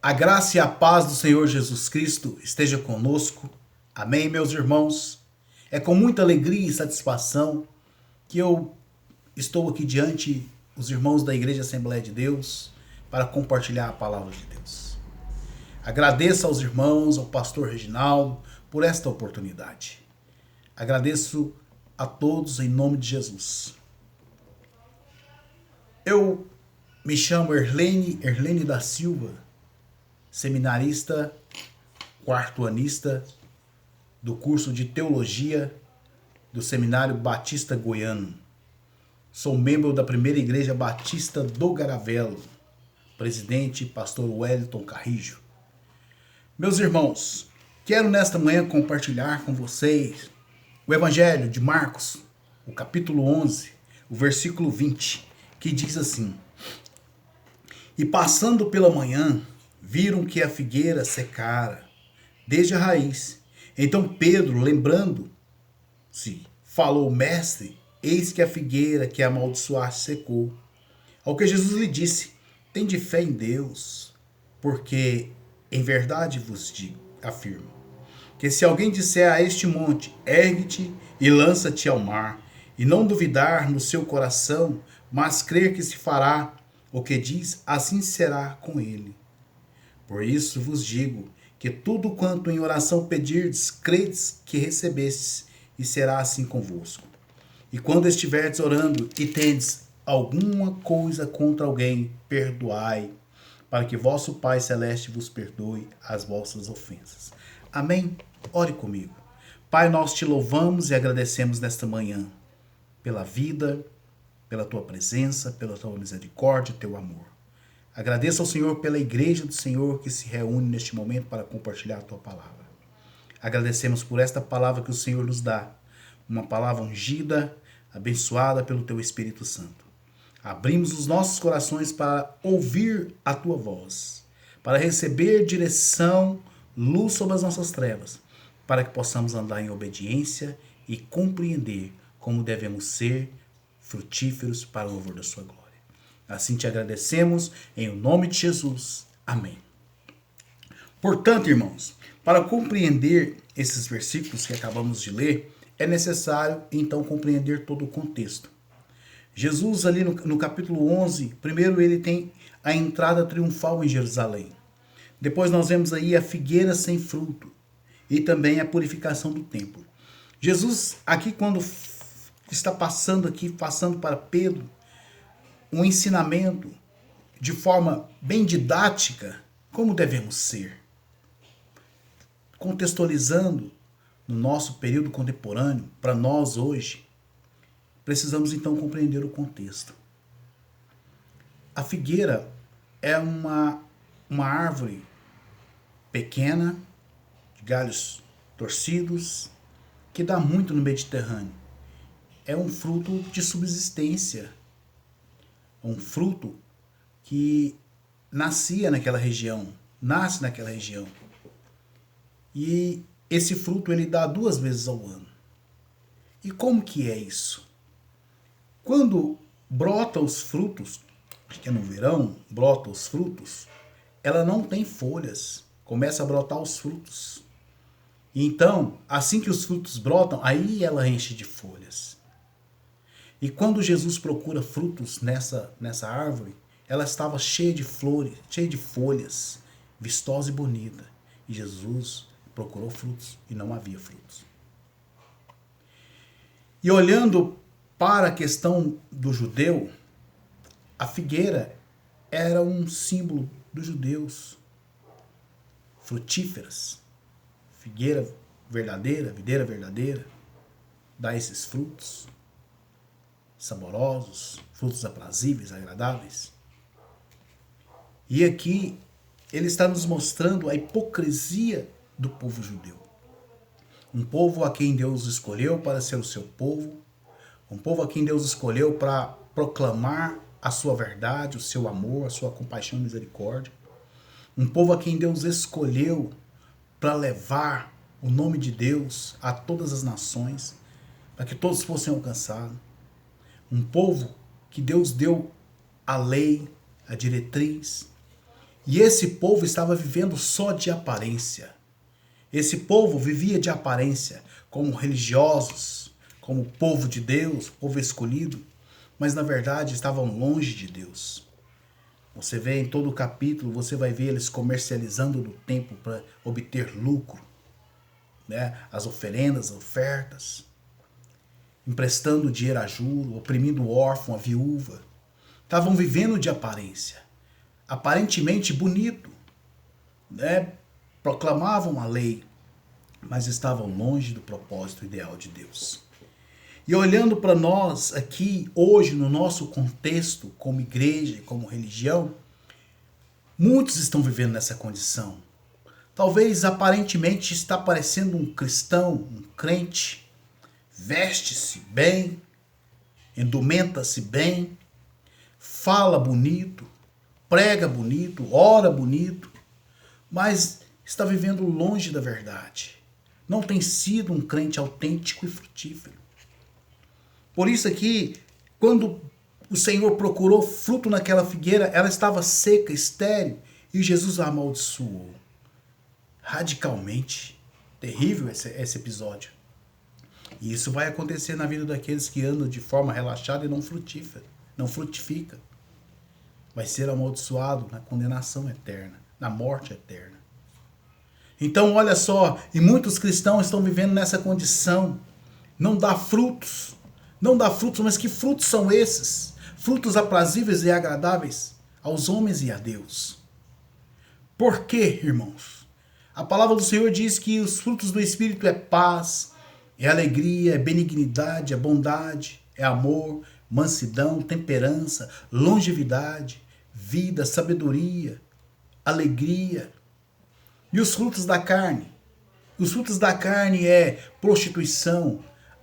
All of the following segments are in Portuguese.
A graça e a paz do Senhor Jesus Cristo esteja conosco. Amém, meus irmãos? É com muita alegria e satisfação que eu estou aqui diante dos irmãos da Igreja Assembleia de Deus para compartilhar a palavra de Deus. Agradeço aos irmãos, ao pastor Reginaldo, por esta oportunidade. Agradeço a todos em nome de Jesus. Eu me chamo Erlene da Silva, seminarista, quarto-anista do curso de Teologia do Seminário Batista Goiano. Sou membro da Primeira Igreja Batista do Garavelo, presidente pastor Wellington Carrijo. Meus irmãos, quero nesta manhã compartilhar com vocês o Evangelho de Marcos, o capítulo 11, o versículo 20, que diz assim: E passando pela manhã, viram que a figueira secara desde a raiz. Então Pedro, lembrando-se, falou: Mestre, eis que a figueira que amaldiçoaste secou. Ao que Jesus lhe disse: Tende fé em Deus, porque em verdade vos afirmo, que se alguém disser a este monte, ergue-te e lança-te ao mar, e não duvidar no seu coração, mas crer que se fará o que diz, assim será com ele. Por isso vos digo que tudo quanto em oração pedirdes, credes que recebestes, e será assim convosco. E quando estiverdes orando e tendes alguma coisa contra alguém, perdoai, para que vosso Pai Celeste vos perdoe as vossas ofensas. Amém? Ore comigo. Pai, nós te louvamos e agradecemos nesta manhã pela vida, pela tua presença, pela tua misericórdia e teu amor. Agradeço ao Senhor pela igreja do Senhor que se reúne neste momento para compartilhar a tua palavra. Agradecemos por esta palavra que o Senhor nos dá, uma palavra ungida, abençoada pelo teu Espírito Santo. Abrimos os nossos corações para ouvir a tua voz, para receber direção, luz sobre as nossas trevas, para que possamos andar em obediência e compreender como devemos ser frutíferos para o louvor da sua glória. Assim te agradecemos, em nome de Jesus. Amém. Portanto, irmãos, para compreender esses versículos que acabamos de ler, é necessário, então, compreender todo o contexto. Jesus, ali no capítulo 11, primeiro ele tem a entrada triunfal em Jerusalém. Depois nós vemos aí a figueira sem fruto e também a purificação do templo. Jesus, aqui quando está passando para Pedro, um ensinamento de forma bem didática, como devemos ser. Contextualizando no nosso período contemporâneo, para nós hoje, precisamos então compreender o contexto. A figueira é uma árvore pequena, de galhos torcidos, que dá muito no Mediterrâneo. É um fruto de subsistência, um fruto que nasce naquela região. E esse fruto ele dá 2 vezes ao ano. E como que é isso? Quando brota os frutos, acho que é no verão, brota os frutos, ela não tem folhas, começa a brotar os frutos. E então, assim que os frutos brotam, aí ela enche de folhas. E quando Jesus procura frutos nessa árvore, ela estava cheia de flores, cheia de folhas, vistosa e bonita. E Jesus procurou frutos e não havia frutos. E olhando para a questão do judeu, a figueira era um símbolo dos judeus, frutíferas. Figueira verdadeira, videira verdadeira, dá esses frutos saborosos, frutos aprazíveis, agradáveis. E aqui ele está nos mostrando a hipocrisia do povo judeu. Um povo a quem Deus escolheu para ser o seu povo, um povo a quem Deus escolheu para proclamar a sua verdade, o seu amor, a sua compaixão e misericórdia. Um povo a quem Deus escolheu para levar o nome de Deus a todas as nações, para que todos fossem alcançados. Um povo que Deus deu a lei, a diretriz. E esse povo estava vivendo só de aparência. Esse povo vivia de aparência, como religiosos, como povo de Deus, povo escolhido, mas na verdade estavam longe de Deus. Você vê em todo o capítulo, você vai ver eles comercializando no templo para obter lucro, né? As oferendas, as ofertas, emprestando dinheiro a juro, oprimindo o órfão, a viúva. Estavam vivendo de aparência, aparentemente bonito, né? Proclamavam a lei, mas estavam longe do propósito ideal de Deus. E olhando para nós aqui, hoje, no nosso contexto, como igreja, como religião, muitos estão vivendo nessa condição. Talvez aparentemente está parecendo um cristão, um crente, veste-se bem, indumenta-se bem, fala bonito, prega bonito, ora bonito, mas está vivendo longe da verdade. Não tem sido um crente autêntico e frutífero. Por isso aqui, quando o Senhor procurou fruto naquela figueira, ela estava seca, estéril, e Jesus a amaldiçoou. Radicalmente. Terrível esse episódio. E isso vai acontecer na vida daqueles que andam de forma relaxada e não frutifica. Vai ser amaldiçoado na condenação eterna, na morte eterna. Então, olha só, e muitos cristãos estão vivendo nessa condição. Não dá frutos. Não dá frutos, mas que frutos são esses? Frutos aprazíveis e agradáveis aos homens e a Deus. Por quê, irmãos? A palavra do Senhor diz que os frutos do Espírito é paz, é alegria, é benignidade, é bondade, é amor, mansidão, temperança, longevidade, vida, sabedoria, alegria. E os frutos da carne? Os frutos da carne é prostituição,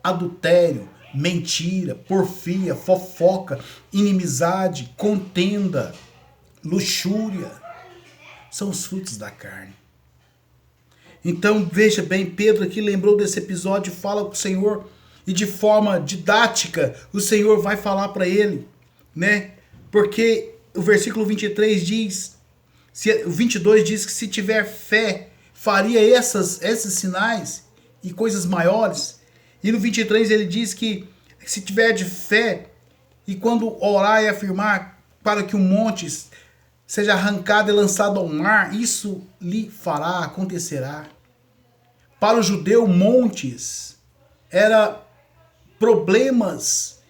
adultério, mentira, porfia, fofoca, inimizade, contenda, luxúria. São os frutos da carne. Então veja bem, Pedro aqui lembrou desse episódio, fala com o Senhor e de forma didática o Senhor vai falar para ele, né? Porque o versículo 23 diz, o 22 diz que se tiver fé, faria esses sinais e coisas maiores. E no 23 ele diz que se tiver de fé e quando orar e afirmar para que o monte seja arrancado e lançado ao mar, isso lhe fará, acontecerá. Para o judeu, montes era problemas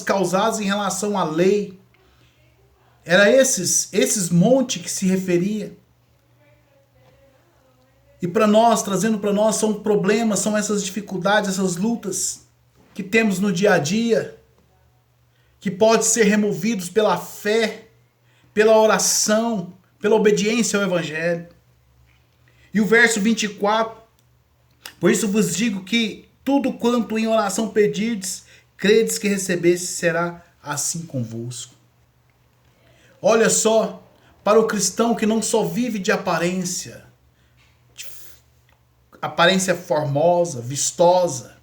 causados em relação à lei. Era esses montes que se referia. E para nós, trazendo para nós, são problemas, são essas dificuldades, essas lutas que temos no dia a dia, que podem ser removidos pela fé, pela oração, pela obediência ao Evangelho. E o verso 24, por isso vos digo que tudo quanto em oração pedirdes, credes que recebeste, será assim convosco. Olha só, para o cristão que não só vive de aparência formosa, vistosa,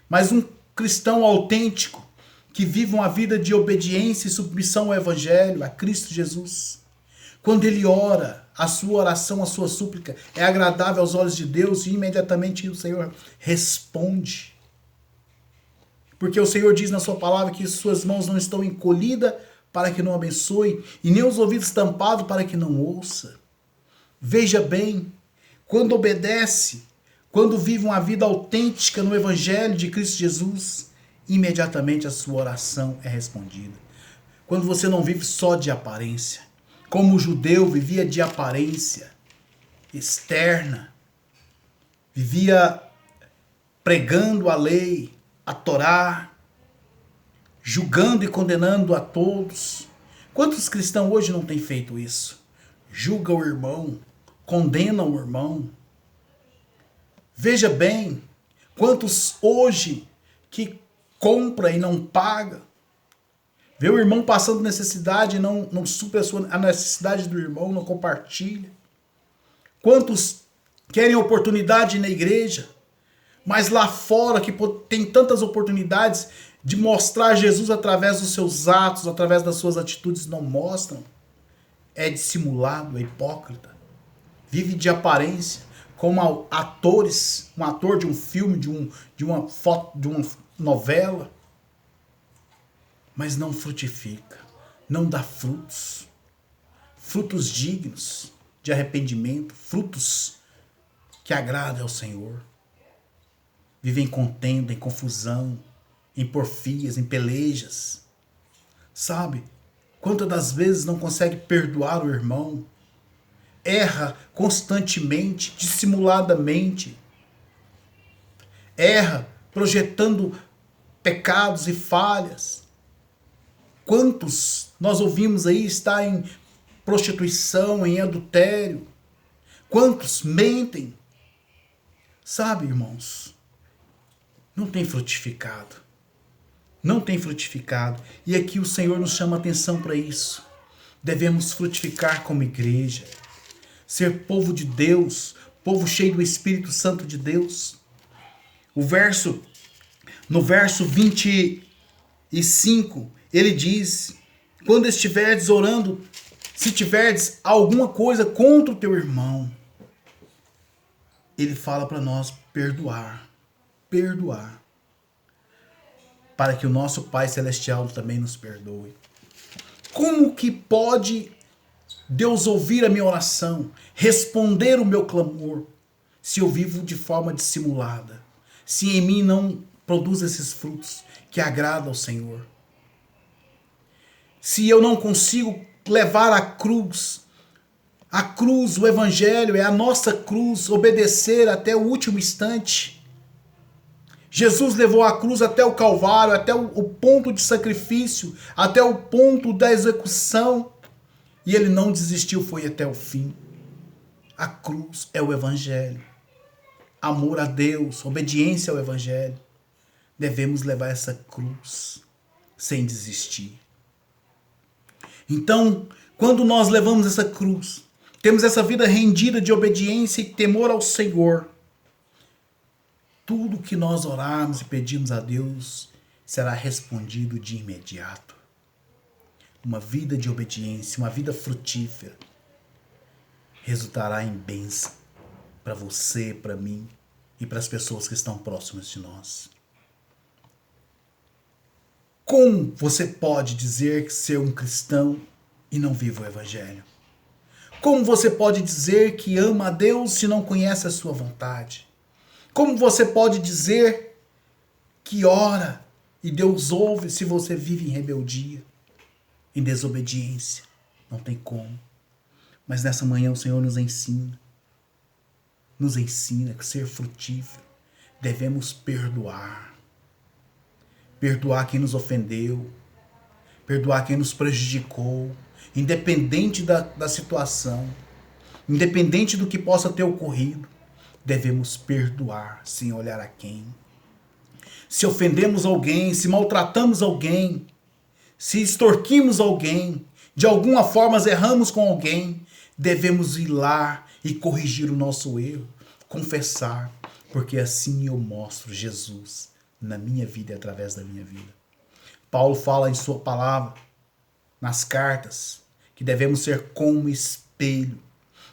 mas um cristão autêntico que vive uma vida de obediência e submissão ao Evangelho, a Cristo Jesus. Quando ele ora, a sua oração, a sua súplica é agradável aos olhos de Deus e imediatamente o Senhor responde. Porque o Senhor diz na sua palavra que suas mãos não estão encolhidas para que não abençoe e nem os ouvidos tampados para que não ouça. Veja bem, quando obedece, quando vive uma vida autêntica no Evangelho de Cristo Jesus, imediatamente a sua oração é respondida. Quando você não vive só de aparência, como o judeu vivia de aparência externa, vivia pregando a lei, a Torá, julgando e condenando a todos. Quantos cristãos hoje não têm feito isso? Julga o irmão, condena o irmão. Veja bem, quantos hoje que compra e não paga, vê o irmão passando necessidade e não supre a necessidade do irmão, não compartilha. Quantos querem oportunidade na igreja, mas lá fora que tem tantas oportunidades de mostrar Jesus através dos seus atos, através das suas atitudes, não mostram. é dissimulado, é hipócrita, vive de aparência, como atores, um ator de um filme, de uma foto, de uma novela, mas não frutifica, não dá frutos, frutos dignos de arrependimento, frutos que agradem ao Senhor. Vive em contenda, em confusão, em porfias, em pelejas. Sabe? Quantas das vezes não consegue perdoar o irmão? Erra constantemente, dissimuladamente. Erra projetando pecados e falhas. Quantos nós ouvimos aí estar em prostituição, em adultério? Quantos mentem? Sabe, irmãos? Não tem frutificado. Não tem frutificado. E aqui o Senhor nos chama a atenção para isso. Devemos frutificar como igreja. Ser povo de Deus, povo cheio do Espírito Santo de Deus. No verso 25, ele diz: quando estiverdes orando, se tiverdes alguma coisa contra o teu irmão, ele fala para nós perdoar, para que o nosso Pai Celestial também nos perdoe. Como que pode Deus ouvir a minha oração, responder o meu clamor, se eu vivo de forma dissimulada, se em mim não produz esses frutos que agradam ao Senhor? Se eu não consigo levar a cruz, o Evangelho é a nossa cruz, obedecer até o último instante. Jesus levou a cruz até o Calvário, até o ponto de sacrifício, até o ponto da execução. E ele não desistiu, foi até o fim. A cruz é o Evangelho. Amor a Deus, obediência ao Evangelho. Devemos levar essa cruz sem desistir. Então, quando nós levamos essa cruz, temos essa vida rendida de obediência e temor ao Senhor, tudo que nós orarmos e pedirmos a Deus será respondido de imediato. Uma vida de obediência, uma vida frutífera, resultará em bênção para você, para mim e para as pessoas que estão próximas de nós. Como você pode dizer ser um cristão e não vive o Evangelho? Como você pode dizer que ama a Deus se não conhece a sua vontade? Como você pode dizer que ora e Deus ouve se você vive em rebeldia, em desobediência? Não tem como. Mas nessa manhã o Senhor nos ensina que ser frutífero devemos perdoar. Perdoar quem nos ofendeu, perdoar quem nos prejudicou, independente da situação, independente do que possa ter ocorrido, devemos perdoar sem olhar a quem. Se ofendemos alguém, se maltratamos alguém, se extorquimos alguém, de alguma forma erramos com alguém, devemos ir lá e corrigir o nosso erro, confessar, porque assim eu mostro Jesus na minha vida e através da minha vida. Paulo fala em sua palavra, nas cartas, que devemos ser como espelho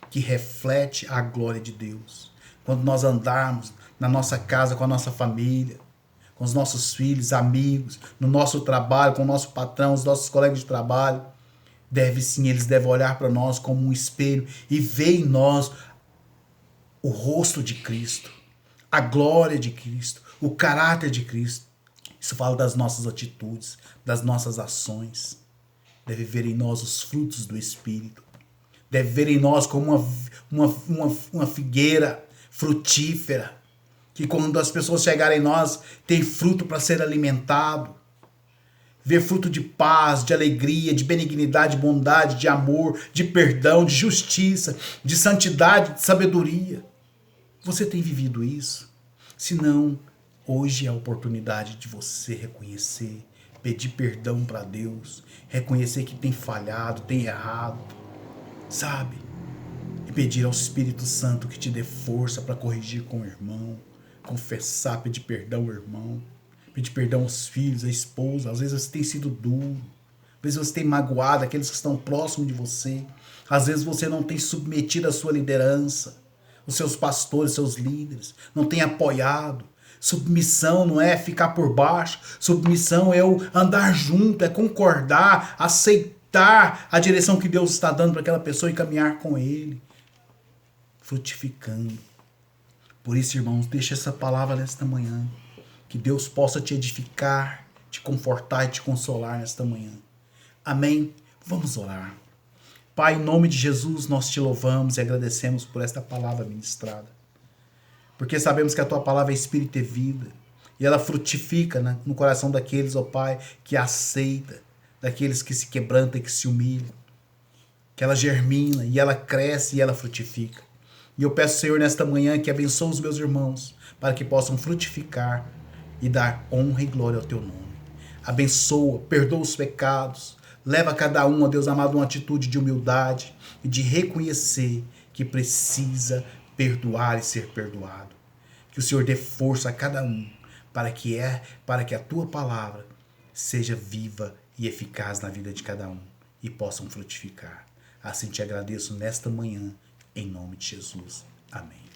que reflete a glória de Deus. Quando nós andarmos na nossa casa com a nossa família, com os nossos filhos, amigos, no nosso trabalho, com o nosso patrão, os nossos colegas de trabalho, eles devem olhar para nós como um espelho e ver em nós o rosto de Cristo, a glória de Cristo, o caráter de Cristo. Isso fala das nossas atitudes, das nossas ações. Deve ver em nós os frutos do Espírito. Deve ver em nós como uma figueira frutífera, que quando as pessoas chegarem em nós, tem fruto para ser alimentado. Ver fruto de paz, de alegria, de benignidade, de bondade, de amor, de perdão, de justiça, de santidade, de sabedoria. Você tem vivido isso? Se não, hoje é a oportunidade de você reconhecer, pedir perdão para Deus, reconhecer que tem falhado, tem errado, sabe? E pedir ao Espírito Santo que te dê força para corrigir com o irmão, confessar, pedir perdão ao irmão, pedir perdão aos filhos, à esposa. Às vezes você tem sido duro, vezes você tem magoado aqueles que estão próximos de você. Às vezes você não tem submetido a sua liderança, os seus pastores, seus líderes, não tem apoiado. Submissão não é ficar por baixo, submissão é eu andar junto, é concordar, aceitar a direção que Deus está dando para aquela pessoa e caminhar com ele, frutificando. Por isso, irmãos, deixa essa palavra nesta manhã, que Deus possa te edificar, te confortar e te consolar nesta manhã. Amém? Vamos orar. Pai, em nome de Jesus, nós te louvamos e agradecemos por esta palavra ministrada. Porque sabemos que a tua palavra é espírito e vida. E ela frutifica, né, no coração daqueles, ó Pai, que aceita, daqueles que se quebrantam e que se humilham. Que ela germina e ela cresce e ela frutifica. E eu peço, Senhor, nesta manhã que abençoe os meus irmãos para que possam frutificar e dar honra e glória ao teu nome. Abençoa, perdoa os pecados, leva cada um, ó Deus amado, uma atitude de humildade e de reconhecer que precisa perdoar e ser perdoado. Que o Senhor dê força a cada um para que a tua palavra seja viva e eficaz na vida de cada um e possam frutificar. Assim te agradeço nesta manhã, em nome de Jesus. Amém.